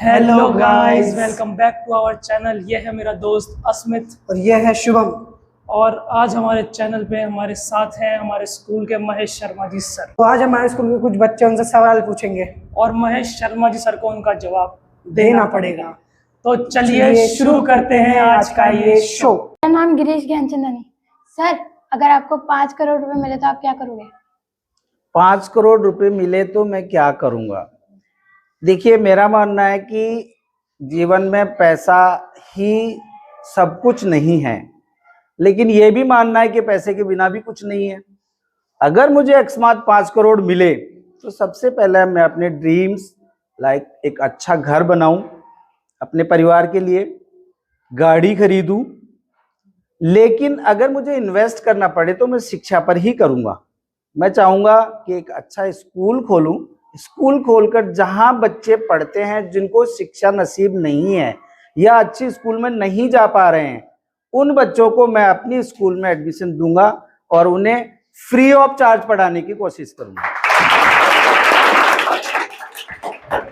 Hello guys, welcome back to our channel. ये है मेरा दोस्त अस्मित और ये है शुभम। और आज हमारे चैनल पे हमारे साथ हैं हमारे स्कूल के महेश शर्मा जी सर। तो आज हमारे स्कूल के कुछ बच्चे उनसे सवाल पूछेंगे और महेश शर्मा जी सर को उनका जवाब देना पड़ेगा। तो चलिए शुरू करते हैं आज का ये शो। मेरा नाम गिरीश ज्ञानचंदानी। सर, अगर आपको 5 करोड़ रुपए मिले तो आप क्या करोगे? 5 करोड़ रुपए मिले तो मैं क्या करूंगा? देखिए, मेरा मानना है कि जीवन में पैसा ही सब कुछ नहीं है, लेकिन ये भी मानना है कि पैसे के बिना भी कुछ नहीं है। अगर मुझे अकस्मात 5 करोड़ मिले तो सबसे पहले मैं अपने ड्रीम्स लाइक एक अच्छा घर बनाऊं, अपने परिवार के लिए गाड़ी खरीदूं। लेकिन अगर मुझे इन्वेस्ट करना पड़े तो मैं शिक्षा पर ही करूंगा। मैं चाहूंगा कि एक अच्छा स्कूल खोलूं, स्कूल खोलकर जहां बच्चे पढ़ते हैं जिनको शिक्षा नसीब नहीं है या अच्छी स्कूल में नहीं जा पा रहे हैं, उन बच्चों को मैं अपनी स्कूल में एडमिशन दूंगा और उन्हें फ्री ऑफ चार्ज पढ़ाने की कोशिश करूंगा।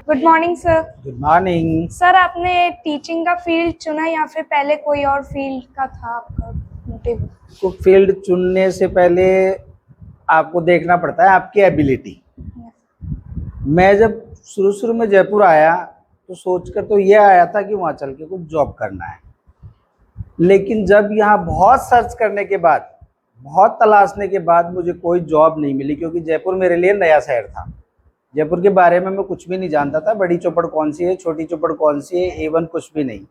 Good morning sir. Good morning. Sir, आपने टीचिंग का फील्ड चुना या फिर पहले कोई और फील्ड का था आपका मोटिव? तो फील्ड चुनने से पहले आपको देखना पड़ता है आपकी एबिलिटी। मैं जब शुरू में जयपुर आया तो सोचकर तो ये आया था कि वहाँ चल के कुछ जॉब करना है, लेकिन जब यहाँ बहुत सर्च करने के बाद, बहुत तलाशने के बाद मुझे कोई जॉब नहीं मिली, क्योंकि जयपुर मेरे लिए नया शहर था। जयपुर के बारे में मैं कुछ भी नहीं जानता था। बड़ी चौपड़ कौन सी है, छोटी चौपड़ कौन सी है, एवन कुछ भी नहीं।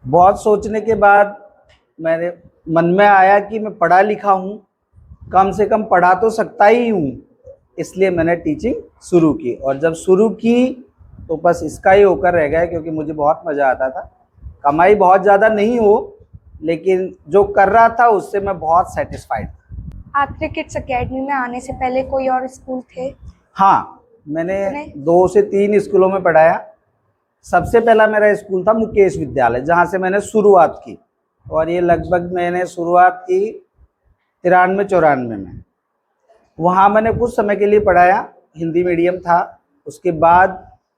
बहुत सोचने के बाद मेरे मन में आया कि मैं पढ़ा लिखा हूँ, कम से कम पढ़ा तो सकता ही हूँ, इसलिए मैंने टीचिंग शुरू की। और जब शुरू की तो बस इसका ही होकर रह गया, क्योंकि मुझे बहुत मज़ा आता था। कमाई बहुत ज़्यादा नहीं हो, लेकिन जो कर रहा था उससे मैं बहुत सेटिस्फाइड था। आखिरी किड्स एकेडमी में आने से पहले कोई और स्कूल थे? हाँ, मैंने 2 से 3 स्कूलों में पढ़ाया। सबसे पहला मेरा स्कूल था मुकेश विद्यालय, जहाँ से मैंने शुरुआत की, और ये लगभग मैंने शुरुआत की 93-94 में। वहाँ मैंने कुछ समय के लिए पढ़ाया, हिंदी मीडियम था। उसके बाद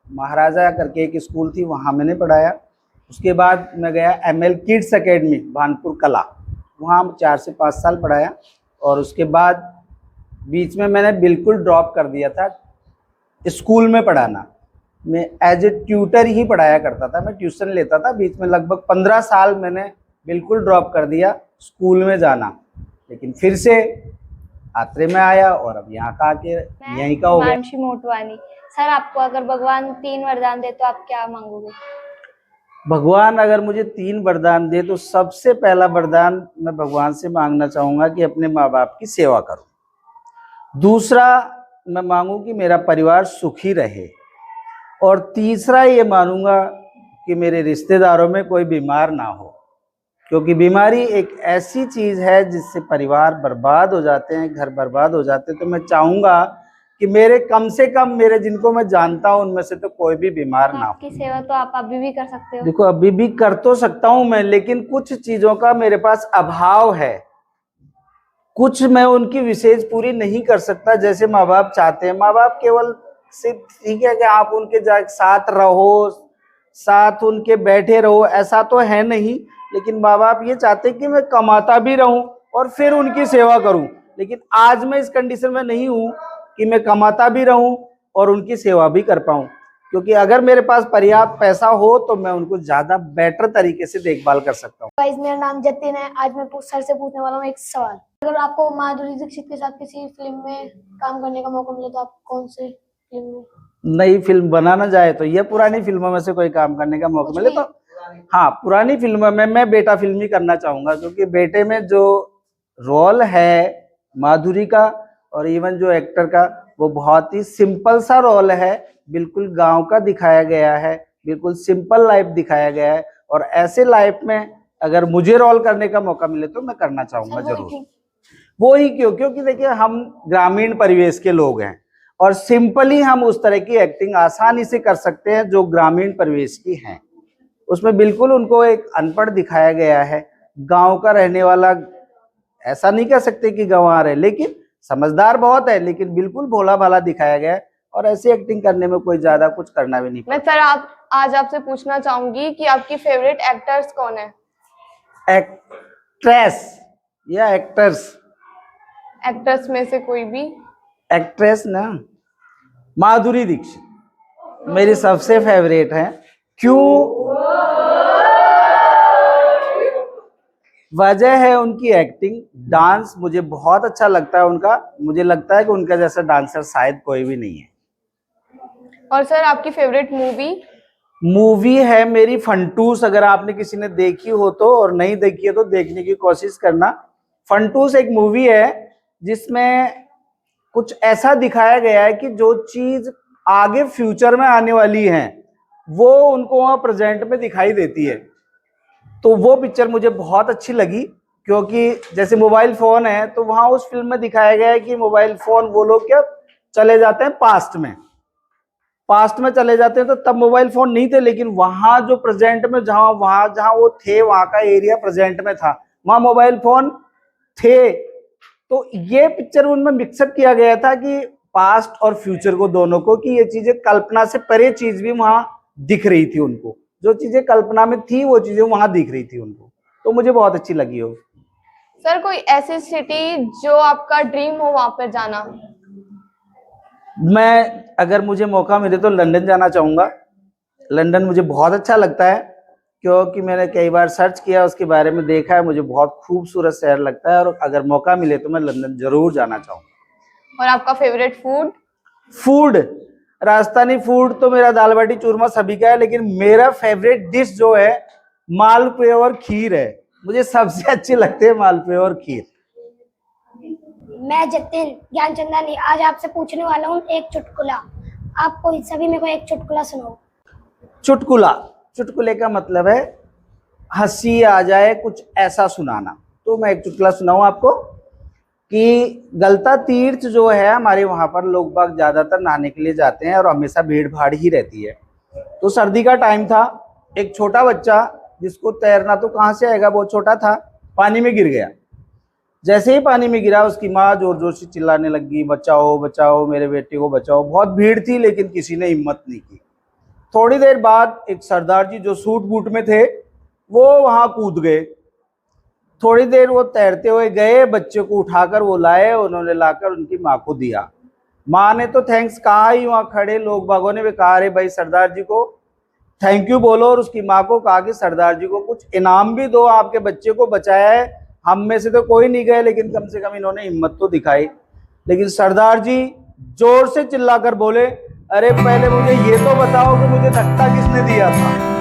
महाराजा करके एक स्कूल थी, वहाँ मैंने पढ़ाया। उसके बाद मैं गया ML किड्स एकेडमी भानपुर कला, वहाँ 4 से 5 साल पढ़ाया। और उसके बाद बीच में मैंने बिल्कुल ड्रॉप कर दिया था स्कूल में पढ़ाना। मैं एज ए ट्यूटर ही पढ़ाया करता था, मैं ट्यूशन लेता था। बीच में लगभग 15 साल मैंने बिल्कुल ड्रॉप कर दिया स्कूल में जाना, लेकिन फिर से आत्रे में आया और अब यहाँ का आके यहीं का हो गया। मानसी मोटवानी। सर, आपको अगर भगवान 3 वरदान दे तो आप क्या मांगोगे? भगवान अगर मुझे 3 वरदान दे तो सबसे पहला वरदान मैं भगवान से मांगना चाहूँगा कि अपने माँ बाप की सेवा करूँ। दूसरा, मैं मांगूँ कि मेरा परिवार सुखी रहे। और तीसरा ये मानूंगा कि मेरे रिश्तेदारों में कोई बीमार ना हो, क्योंकि बीमारी एक ऐसी चीज़ है जिससे परिवार बर्बाद हो जाते हैं, घर बर्बाद हो जाते हैं। तो मैं चाहूँगा कि मेरे कम से कम मेरे जिनको मैं जानता हूँ उनमें से तो कोई भी बीमार ना हो। आपकी सेवा तो आप अभी भी कर सकते हो। देखो, अभी भी कर तो सकता हूँ मैं, लेकिन कुछ चीज़ों का मेरे पास अभाव है। कुछ मैं उनकी विशेष पूरी नहीं कर सकता जैसे माँ बाप चाहते हैं। माँ बाप केवल सिर्फ ठीक है कि आप उनके साथ रहो, साथ उनके बैठे रहो, ऐसा तो है नहीं। लेकिन माँ बाप ये चाहते हैं कि मैं कमाता भी रहूं और फिर उनकी सेवा करूं। लेकिन आज मैं इस कंडीशन में नहीं हूं कि मैं कमाता भी रहूं और उनकी सेवा भी कर पाऊं, क्योंकि अगर मेरे पास पर्याप्त पैसा हो तो मैं उनको ज्यादा बेटर तरीके से देखभाल कर सकता हूं। गाइस, मेरा नाम जतिन है। आज मैं सर से पूछने वाला हूँ एक सवाल। अगर आपको माधुरी दीक्षित के साथ किसी फिल्म में काम करने का मौका मिले तो आप कौन से फिल्म में? नई फिल्म बनाना जाए तो ये पुरानी फिल्मों में से कोई काम करने का मौका मिले तो हाँ, पुरानी फिल्मों में मैं बेटा फिल्म ही करना चाहूंगा, क्योंकि बेटे में जो रोल है माधुरी का और इवन जो एक्टर का, वो बहुत ही सिंपल सा रोल है। बिल्कुल गांव का दिखाया गया है, बिल्कुल सिंपल लाइफ दिखाया गया है। और ऐसे लाइफ में अगर मुझे रोल करने का मौका मिले तो मैं करना चाहूंगा जरूर। वो ही क्यों? क्योंकि देखिए, हम ग्रामीण परिवेश के लोग हैं और सिंपली हम उस तरह की एक्टिंग आसानी से कर सकते हैं जो ग्रामीण परिवेश की हैं। उसमें बिल्कुल उनको एक अनपढ़ दिखाया गया है, गांव का रहने वाला, ऐसा नहीं कह सकते कि गंवार है, लेकिन समझदार बहुत है, लेकिन बिल्कुल भोला भाला दिखाया गया है। और ऐसी एक्टिंग करने में कोई ज्यादा कुछ करना भी नहीं पड़ता। सर, आप आज आपसे पूछना चाहूंगी कि आपकी फेवरेट एक्टर्स कौन है? एक्ट्रेस या एक्टर्स? एक्टर्स में से कोई भी। एक्ट्रेस ना, माधुरी दीक्षित मेरी सबसे फेवरेट है। क्यों? वजह है उनकी एक्टिंग, डांस मुझे बहुत अच्छा लगता है उनका। मुझे लगता है कि उनका जैसा डांसर शायद कोई भी नहीं है। और सर आपकी फेवरेट मूवी? मूवी है मेरी फंटूस। अगर आपने किसी ने देखी हो तो, और नहीं देखी है तो देखने की कोशिश करना। फंटूस एक मूवी है जिसमें कुछ ऐसा दिखाया गया है कि जो चीज आगे फ्यूचर में आने वाली है वो उनको वहां प्रेजेंट में दिखाई देती है। तो वो पिक्चर मुझे बहुत अच्छी लगी, क्योंकि जैसे मोबाइल फोन है तो वहां उस फिल्म में दिखाया गया है कि मोबाइल फोन वो लोग क्या चले जाते हैं पास्ट में चले जाते हैं। तो तब मोबाइल फोन नहीं थे, लेकिन वहां जो प्रेजेंट में जहां वो थे, वहां का एरिया प्रेजेंट में था, वहां मोबाइल फोन थे। तो ये पिक्चर उनमें मिक्सअप किया गया था कि पास्ट और फ्यूचर को, दोनों को, कि ये चीजें कल्पना से परे चीज भी वहां दिख रही थी उनको। जो चीजें कल्पना में थी वो चीजें वहां दिख रही थी उनको। तो मुझे बहुत अच्छी लगी हो। सर कोई ऐसी सिटी जो आपका ड्रीम हो वहां पर जाना? मैं अगर मुझे मौका मिले तो लंदन जाना चाहूंगा। लंदन मुझे बहुत अच्छा लगता है, क्योंकि मैंने कई बार सर्च किया, उसके बारे में देखा है। मुझे बहुत खूबसूरत शहर लगता है, और अगर मौका मिले तो मैं लंदन जरूर जाना चाहूंगा। और आपका favourite food? Food, Rajasthani food तो मेरा दाल बाटी चूरमा सभी का है, लेकिन मेरा फेवरेट डिश जो है मालपुए और खीर है। मुझे सबसे अच्छे लगते हैं मालपुए और खीर। मैं जतिन ज्ञानचंदानी आज आपसे पूछने वाला हूँ एक चुटकुला। आप कोई सभी में कोई एक चुटकुला सुनाओ। चुटकुला, चुटकुले का मतलब है हंसी आ जाए, कुछ ऐसा सुनाना। तो मैं एक चुटकुला सुनाऊं आपको कि गलता तीर्थ जो है हमारे वहां पर लोग बाग ज्यादातर नहाने के लिए जाते हैं, और हमेशा भीड़ भाड़ ही रहती है। तो सर्दी का टाइम था, एक छोटा बच्चा जिसको तैरना तो कहाँ से आएगा, बहुत छोटा था, पानी में गिर गया। जैसे ही पानी में गिरा उसकी माँ जोर जोर से चिल्लाने लगी, बचाओ बचाओ मेरे बेटे को बचाओ। बहुत भीड़ थी लेकिन किसी ने हिम्मत नहीं की। थोड़ी देर बाद एक सरदार जी जो सूट बूट में थे वो वहां कूद गए। थोड़ी देर वो तैरते हुए गए, बच्चे को उठाकर वो लाए, उन्होंने लाकर उनकी माँ को दिया। माँ ने तो थैंक्स कहा ही, वहां खड़े लोग बागों ने भी कहा अरे भाई सरदार जी को थैंक यू बोलो, और उसकी माँ को कहा कि सरदार जी को कुछ इनाम भी दो, आपके बच्चे को बचाया है। हम में से तो कोई नहीं गए, लेकिन कम से कम इन्होंने हिम्मत तो दिखाई। लेकिन सरदार जी जोर से चिल्लाकर बोले, अरे पहले मुझे ये तो बताओ कि मुझे धक्का किसने दिया था।